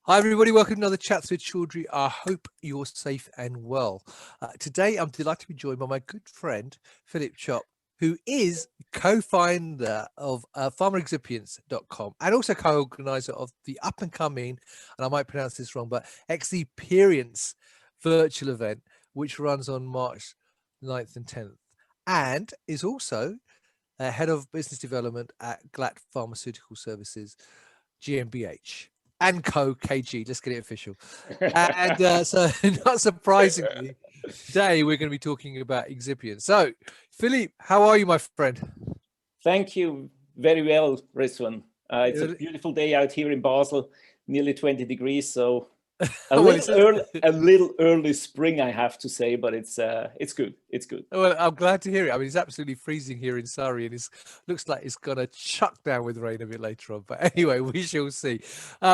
Hi everybody, welcome to another Chats with Chaudhry. I hope you're safe and well. Today I'm delighted to be joined by my good friend, Philippe Tschopp, who is co-founder of Pharmaceuticals.com and also co-organizer of the up and coming, and I might pronounce this wrong, but Exci-Perience virtual event, which runs on March 9th and 10th, and is also head of business development at Glatt Pharmaceutical Services, GmbH. And Co. KG, let's get it official. And so, not surprisingly, today we're going to be talking about excipients. So, Philippe, how are you, my friend? Thank you very well, Rizwan. It's a beautiful day out here in Basel, nearly 20 degrees. So a little early spring, I have to say, but it's good. It's good. Well, I'm glad to hear it. I mean, it's absolutely freezing here in Surrey, and it looks like it's going to chuck down with rain a bit later on. But anyway, we shall see.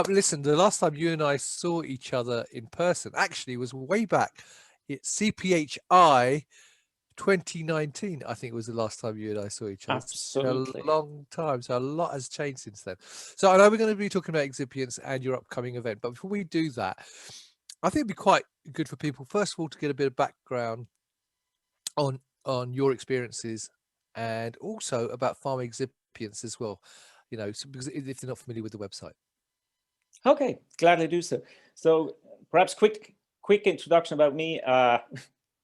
Listen, the last time you and I saw each other in person actually was way back at CPHI 2019. I think it was the last time you and I saw each other. Absolutely. It's been a long time, so a lot has changed since then. So I know we're going to be talking about excipients and your upcoming event, but before we do that, I think it'd be quite good for people, first of all, to get a bit of background on your experiences and also about pharma excipients as well, because if they're not familiar with the website. Okay, gladly do so. So perhaps quick introduction about me.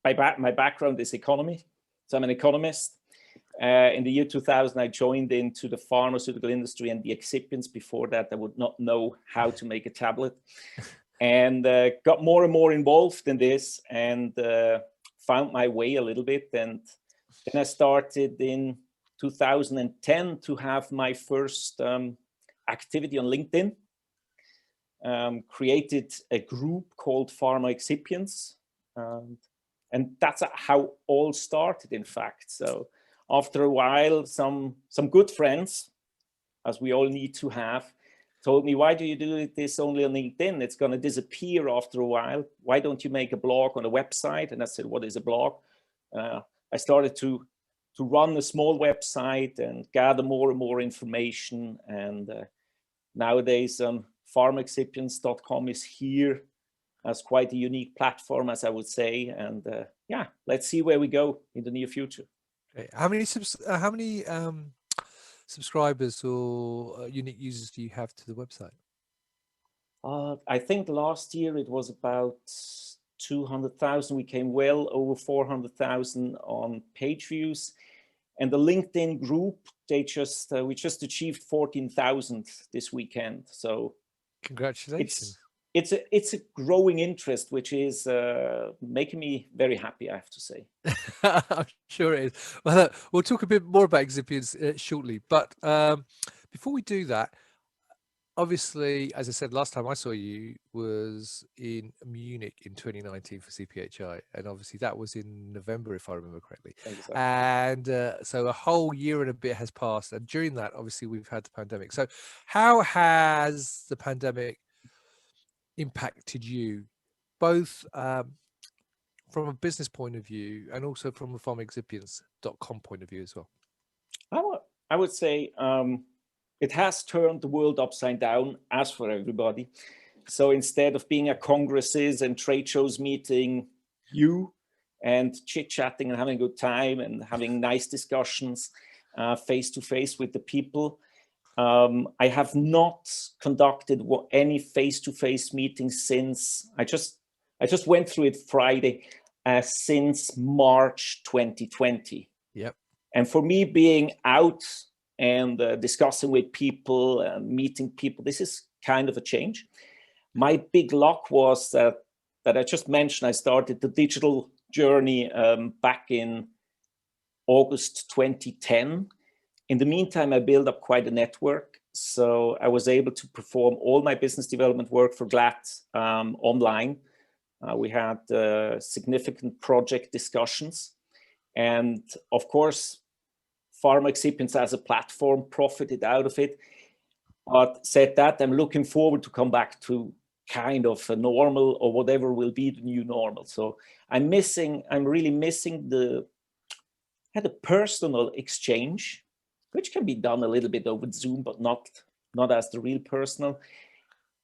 My background is economy, so I'm an economist. In the year 2000, I joined into the pharmaceutical industry and the excipients. Before that, I would not know how to make a tablet, and got more and more involved in this, and found my way a little bit. And then I started in 2010 to have my first activity on LinkedIn. Created a group called Pharma Excipients, and that's how all started, in fact. So after a while, some good friends, as we all need to have, told me, why do you do this only on LinkedIn? It's going to disappear after a while. Why don't you make a blog on a website? And I said, what is a blog? I started to run a small website and gather more and more information. And nowadays, pharmaexcipients.com is here as quite a unique platform, as I would say. And yeah, let's see where we go in the near future. Okay. How many subscribers or unique users do you have to the website? I think last year it was about 200,000. We came well over 400,000 on page views. And the LinkedIn group, we just achieved 14,000 this weekend. So congratulations. It's a growing interest, which is making me very happy, I have to say. I'm sure it is. Well, we'll talk a bit more about excipients shortly. But before we do that, obviously, as I said, last time I saw you was in Munich in 2019 for CPHI. And obviously that was in November, if I remember correctly. Exactly. And so a whole year and a bit has passed. And during that, obviously, we've had the pandemic. So how has the pandemic impacted you, both from a business point of view and also from a pharmaexcipients.com point of view as well? I would say it has turned the world upside down, as for everybody. So instead of being at congresses and trade shows meeting you and chit-chatting and having a good time and having nice discussions face-to-face with the people, I have not conducted any face-to-face meetings since I just went through it Friday, since March 2020. Yep. And for me, being out and discussing with people, meeting people, this is kind of a change. My big luck was that I just mentioned. I started the digital journey back in August 2010. In the meantime, I built up quite a network. So I was able to perform all my business development work for Glatt online. We had significant project discussions. And of course, Pharma Excipients as a platform profited out of it. But said that, I'm looking forward to come back to kind of a normal or whatever will be the new normal. So I'm really missing the personal exchange, which can be done a little bit over Zoom, but not as the real personal.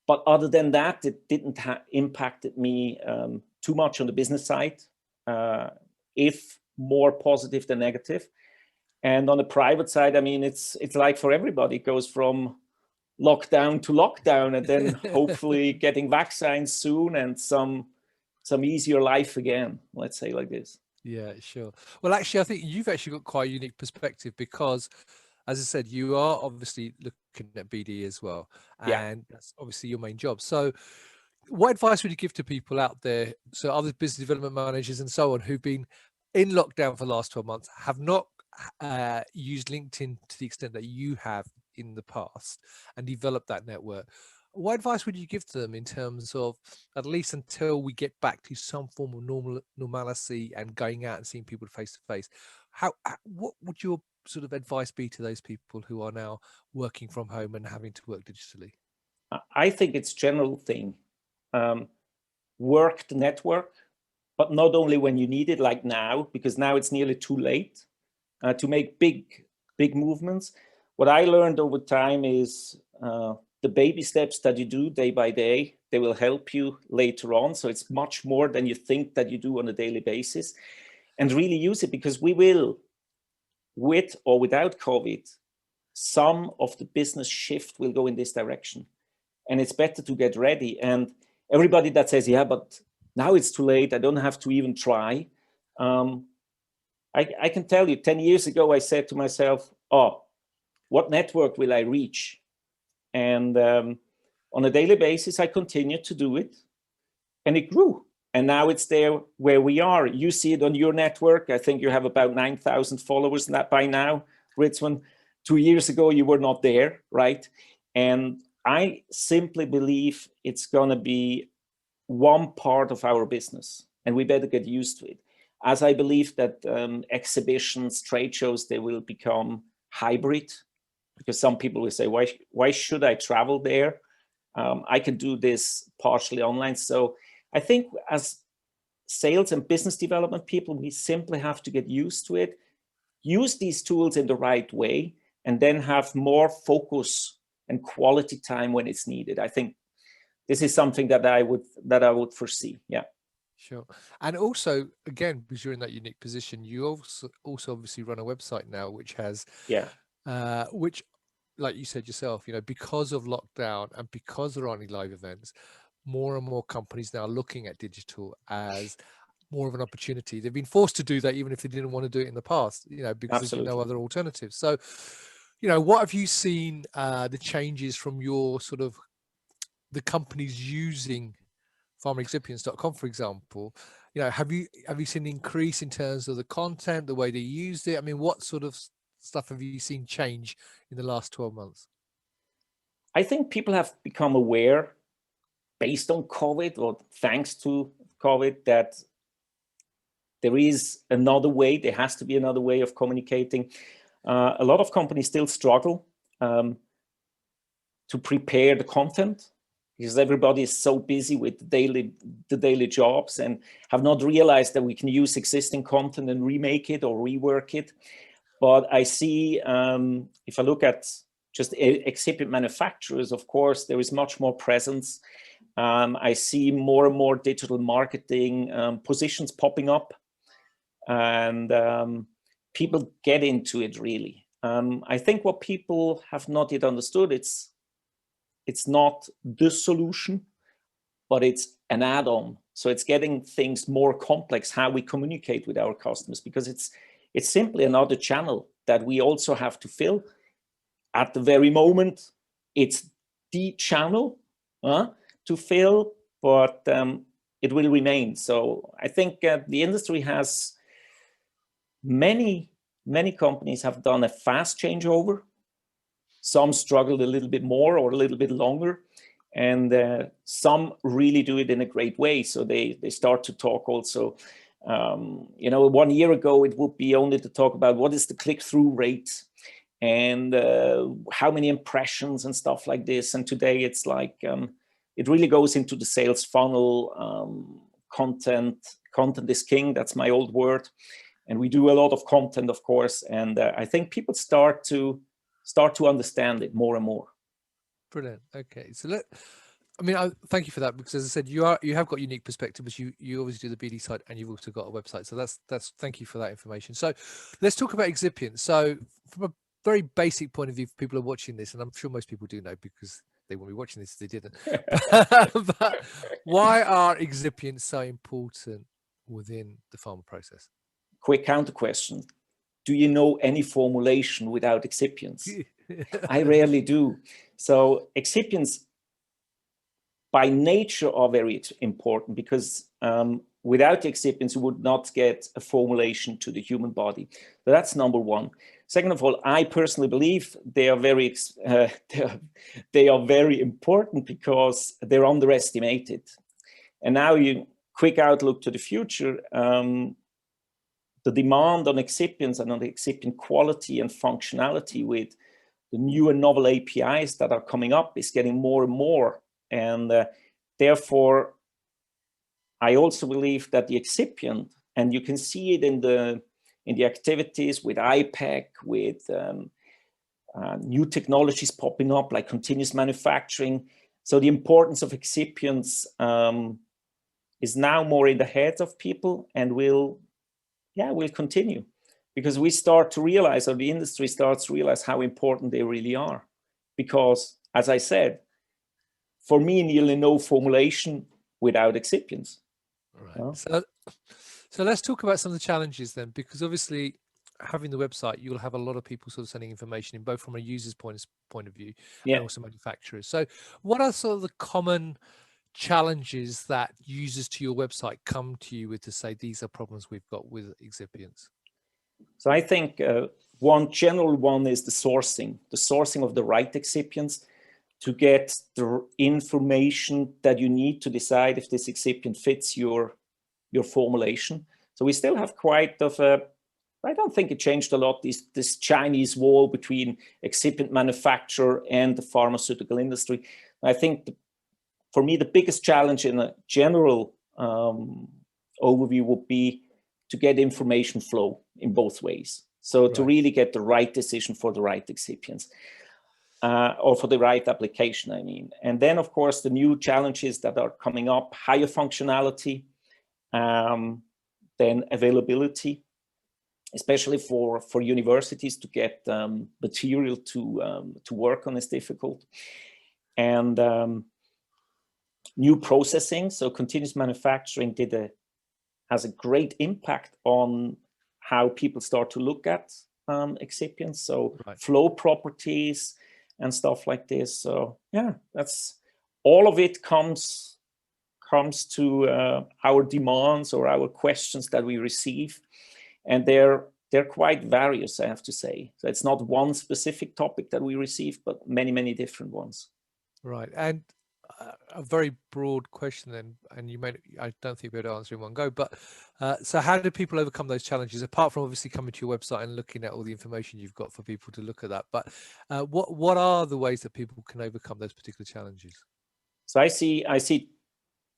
But other than that, it didn't impacted me too much on the business side, if more positive than negative. And on the private side, I mean, it's like for everybody, it goes from lockdown to lockdown, and then hopefully getting vaccines soon and some easier life again, let's say like this. Yeah, sure. Well, actually, I think you've actually got quite a unique perspective because, as I said, you are obviously looking at BD as well, Yeah. and that's obviously your main job. So what advice would you give to people out there, so other business development managers and so on, who've been in lockdown for the last 12 months, have not used LinkedIn to the extent that you have in the past and developed that network? What advice would you give to them in terms of, at least until we get back to some form of normalcy and going out and seeing people face to face? What would your sort of advice be to those people who are now working from home and having to work digitally? I think it's general thing. Work the network, but not only when you need it, like now, because now it's nearly too late to make big movements. What I learned over time is the baby steps that you do day by day, they will help you later on. So it's much more than you think that you do on a daily basis. And really use it, because we will, with or without COVID, some of the business shift will go in this direction. And it's better to get ready. And everybody that says, yeah, but now it's too late, I don't have to even try. I can tell you, 10 years ago, I said to myself, oh, what network will I reach? And on a daily basis, I continued to do it, and it grew. And now it's there where we are. You see it on your network. I think you have about 9,000 followers by now, Ritzwan. 2 years ago, you were not there, right? And I simply believe it's going to be one part of our business, and we better get used to it. As I believe that exhibitions, trade shows, they will become hybrid, because some people will say, why should I travel there? I can do this partially online. So I think as sales and business development people, we simply have to get used to it, use these tools in the right way, and then have more focus and quality time when it's needed. I think this is something that I would foresee. Yeah. Sure. And also, again, because you're in that unique position, you also obviously run a website now, which has, which, like you said yourself, because of lockdown and because there aren't any live events, more and more companies now looking at digital as more of an opportunity. They've been forced to do that, even if they didn't want to do it in the past, because there's no other alternatives. So, what have you seen the changes from your sort of the companies using Pharmaceuticals.com, for example? Have you seen an increase in terms of the content, the way they used it? I mean, what sort of stuff have you seen change in the last 12 months? I think people have become aware, based on COVID or thanks to COVID, that there is another way. There has to be another way of communicating. A lot of companies still struggle to prepare the content, because everybody is so busy with the daily jobs and have not realized that we can use existing content and remake it or rework it. But I see, if I look at just excipient manufacturers, of course, there is much more presence. I see more and more digital marketing positions popping up, and people get into it really. I think what people have not yet understood, it's not the solution, but it's an add-on. So it's getting things more complex, how we communicate with our customers, because it's simply another channel that we also have to fill. At the very moment, it's the channel to fill, but it will remain. So I think the industry has many companies have done a fast changeover. Some struggled a little bit more or a little bit longer, and some really do it in a great way. So they start to talk also. 1 year ago, it would be only to talk about what is the click-through rate and how many impressions and stuff like this. And today it's like, it really goes into the sales funnel. Content is king. That's my old word. And we do a lot of content, of course. And I think people start to understand it more and more. Brilliant. Okay, so I mean, thank you for that, because as I said, you have got unique perspective, but you obviously do the BD side, and you've also got a website. So that's thank you for that information. So let's talk about excipients. So from a very basic point of view, if people are watching this, and I'm sure most people do know because they won't be watching this if they didn't. But why are excipients so important within the pharma process? Quick counter question. Do you know any formulation without excipients? I rarely do. So excipients by nature are very important, because without the excipients, you would not get a formulation to the human body. So that's number one. Second of all, I personally believe they are very important because they're underestimated. And now, you quick outlook to the future. The demand on excipients and on the excipient quality and functionality with the new and novel APIs that are coming up is getting more and more. And therefore, I also believe that the excipient, and you can see it in the activities with IPEC, with new technologies popping up like continuous manufacturing. So the importance of excipients is now more in the heads of people, and will continue, because we start to realize, or the industry starts to realize, how important they really are. Because, as I said, for me, nearly no formulation without excipients. Right. So let's talk about some of the challenges then, because obviously having the website, you'll have a lot of people sort of sending information in, both from a user's point of view and also manufacturers. So what are sort of the common challenges that users to your website come to you with to say, these are problems we've got with excipients? So I think one general one is the sourcing of the right excipients, to get the information that you need to decide if this excipient fits your formulation. So we still have quite of a, I don't think it changed a lot, this Chinese wall between excipient manufacturer and the pharmaceutical industry. I think for me, the biggest challenge in a general overview would be to get information flow in both ways. So to really get the right decision for the right excipients, or for the right application, I mean. And then, of course, the new challenges that are coming up: higher functionality, then availability, especially for universities to get material to work on is difficult. And new processing. So continuous manufacturing has a great impact on how people start to look at excipients. So flow properties and stuff like this. So yeah, that's all of it comes to our demands or our questions that we receive, and they're quite various, I have to say. So it's not one specific topic that we receive, but many different ones. Right. And a very broad question then, and I don't think we'll be able to answer in one go, but so how do people overcome those challenges, apart from obviously coming to your website and looking at all the information you've got for people to look at that? But what are the ways that people can overcome those particular challenges? So I see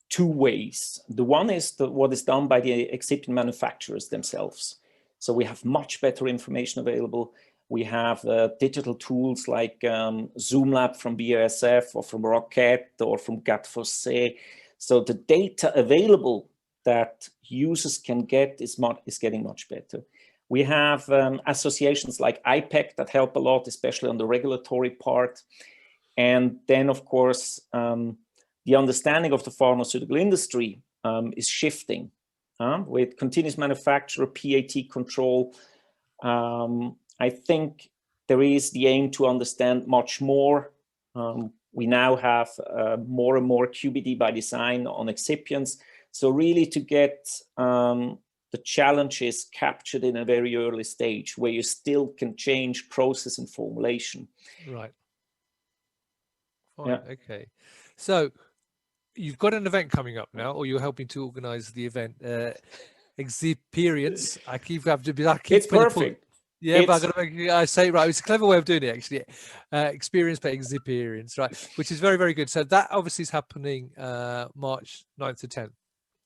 two ways. The one is what is done by the excipient manufacturers themselves. So we have much better information available. We have digital tools like ZoomLab from BASF, or from Rocket, or from Glatt. So the data available that users can get is getting much better. We have associations like IPEC that help a lot, especially on the regulatory part. And then, of course, the understanding of the pharmaceutical industry is shifting with continuous manufacturer, PAT control. I think there is the aim to understand much more. We now have more and more QBD by design on excipients. So really to get the challenges captured in a very early stage, where you still can change process and formulation. Right. Fine. Yeah. Okay. So you've got an event coming up now, or you're helping to organize the event, Exci-Perience. It's perfect. Yeah, but I say it right. It's a clever way of doing it, actually. Experience, but Exci-Perience, right? Which is very good. So that obviously is happening March 9th to 10th.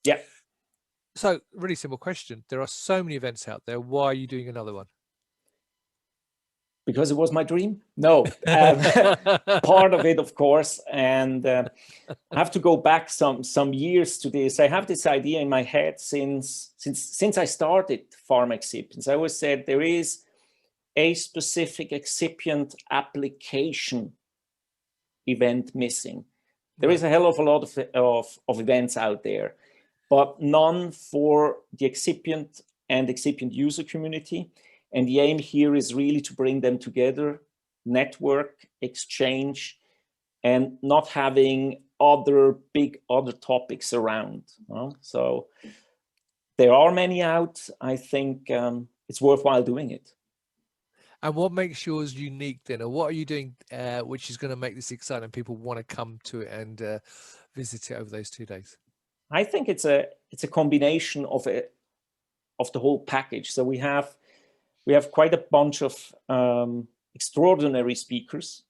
Yeah. So really simple question. There are so many events out there. Why are you doing another one? Because it was my dream? No, part of it, of course. And I have to go back some years to this. I have this idea in my head since I started Pharma Excipients. I always said there is a specific excipient application event missing. There is a hell of a lot of events out there, but none for the excipient and excipient user community. And the aim here is really to bring them together, network, exchange, and not having other topics around. So there are many out. I think it's worthwhile doing it. And what makes yours unique then, or what are you doing which is going to make this exciting and people want to come to it and visit it over those 2 days? I think it's a combination of the whole package. So we have quite a bunch of extraordinary speakers.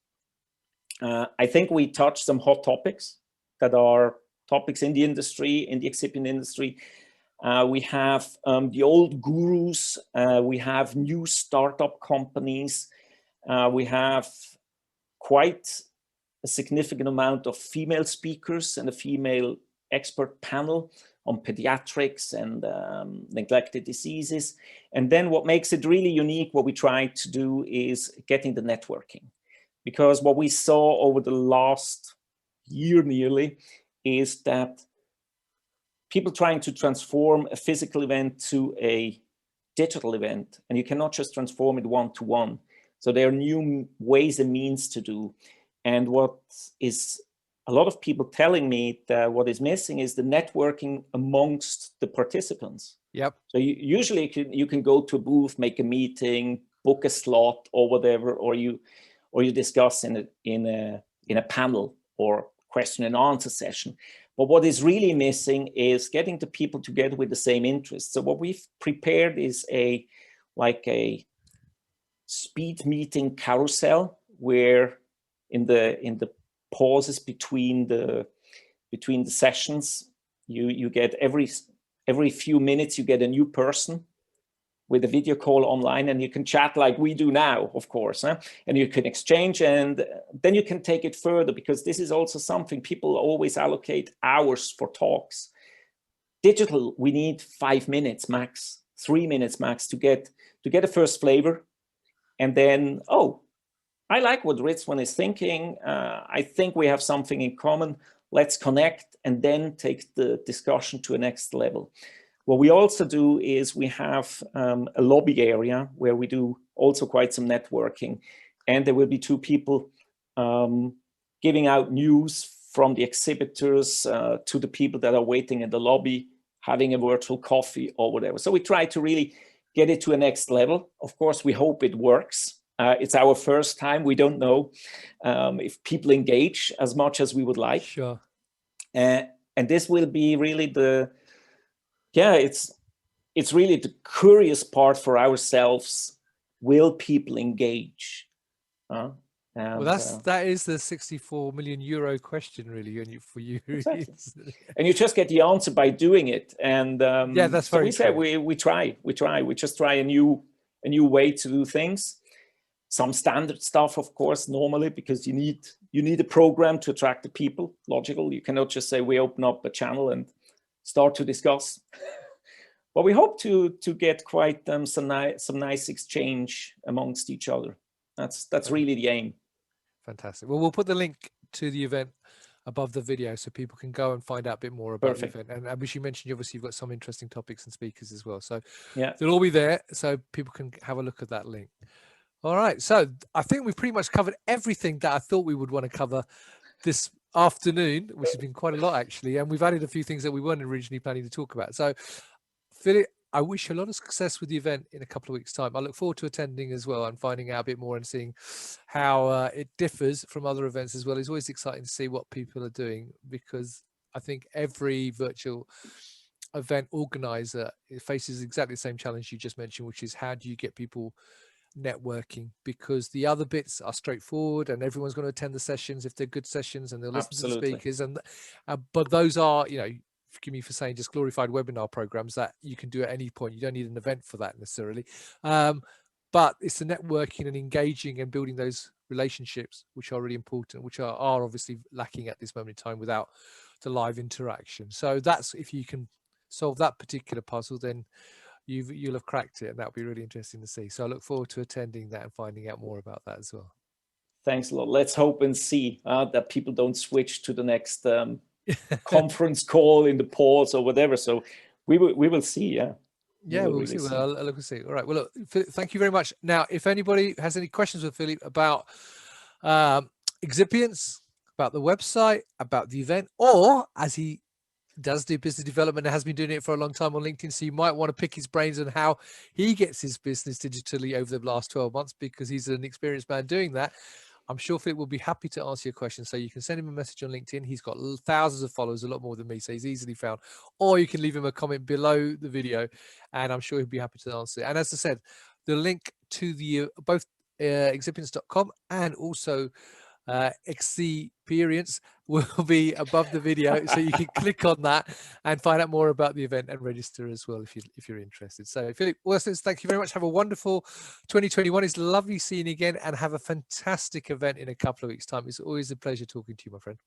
I think we touch some hot topics that are topics in the industry, in the excipient industry. We have the old gurus. We have new startup companies. We have quite a significant amount of female speakers and a female expert panel on pediatrics and neglected diseases. And then what makes it really unique, what we try to do is getting the networking. Because what we saw over the last year nearly is that people trying to transform a physical event to a digital event, and you cannot just transform it one-to-one. So there are new ways and means to do. And what is a lot of people telling me that what is missing is the networking amongst the participants. Yep. So usually you can go to a booth, make a meeting, book a slot or whatever, or you discuss in a panel or question and answer session. But what is really missing is getting the people together with the same interests. So what we've prepared is a speed meeting carousel, where in the pauses between the sessions, you get every few minutes you get a new person with a video call online, and you can chat like we do now, of course, and you can exchange, and then you can take it further, because this is also something people always allocate hours for talks. Digital, we need 5 minutes max, 3 minutes max to get a first flavor, and then, oh, I like what Ritzwan is thinking. I think we have something in common. Let's connect, and then take the discussion to a next level. What we also do is we have a lobby area where we do also quite some networking. And there will be 2 people giving out news from the exhibitors to the people that are waiting in the lobby, having a virtual coffee or whatever. So we try to really get it to a next level. Of course, we hope it works. It's our first time. We don't know if people engage as much as we would like. Sure. And this will be really it's really the curious part for ourselves. Will people engage? Well, that is the 64 million euro question, really, for you. Exactly. And you just get the answer by doing it. And yeah, that's very so true. we just try a new way to do things. Some standard stuff, of course, normally, because you need a program to attract the people. Logical. You cannot just say we open up a channel and start to discuss. But we hope to get quite some nice exchange amongst each other. That's really the aim. Fantastic. Well, we'll put the link to the event above the video so people can go and find out a bit more about the event. And as you mentioned, obviously you've got some interesting topics and speakers as well. So yeah, they'll all be there so people can have a look at that link. All right. So I think we've pretty much covered everything that I thought we would want to cover this afternoon, which has been quite a lot actually. And we've added a few things that we weren't originally planning to talk about. So Philippe, I wish you a lot of success with the event in a couple of weeks' time. I look forward to attending as well and finding out a bit more and seeing how it differs from other events as well. It's always exciting to see what people are doing, because I think every virtual event organizer faces exactly the same challenge you just mentioned, which is how do you get people networking, because the other bits are straightforward and everyone's going to attend the sessions if they're good sessions and they'll listen to the speakers, and but those are, forgive me for saying, just glorified webinar programs that you can do at any point. You don't need an event for that necessarily, but it's the networking and engaging and building those relationships which are really important, which are obviously lacking at this moment in time without the live interaction. So that's, if you can solve that particular puzzle, then you'll have cracked it, and that'll be really interesting to see. So I look forward to attending that and finding out more about that as well. Thanks a lot. Let's hope and see that people don't switch to the next conference call in the pause or whatever. So we will see. Yeah, we'll see. Well, look and see. All right. Well, look, Philippe, thank you very much. Now, if anybody has any questions with Philippe about Excipients, about the website, about the event, or as he does do business development and has been doing it for a long time on LinkedIn, so you might want to pick his brains on how he gets his business digitally over the last 12 months, because he's an experienced man doing that. I'm sure Philippe will be happy to answer your questions. So you can send him a message on LinkedIn. He's got thousands of followers, a lot more than me, so he's easily found. Or you can leave him a comment below the video, and I'm sure he'll be happy to answer it. And as I said, the link to the both excipients.com and also Exci-Perience will be above the video, so you can click on that and find out more about the event and register as well if you're interested. So Philippe, thank you very much. Have a wonderful 2021. It's lovely seeing you again, and have a fantastic event in a couple of weeks' time. It's always a pleasure talking to you, my friend.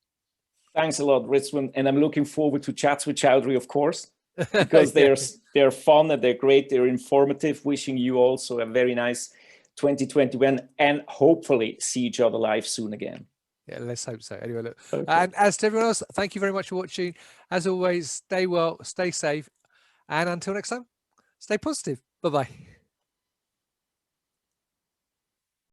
Thanks a lot, Rizwan, and I'm looking forward to chats with Chowdhury, of course, because they're fun and they're great. They're informative. Wishing you also a very nice 2021, and hopefully see each other live soon again. Yeah, let's hope so. Anyway, look, okay. And as to everyone else, thank you very much for watching. As always, stay well, stay safe, and until next time, stay positive. Bye-bye.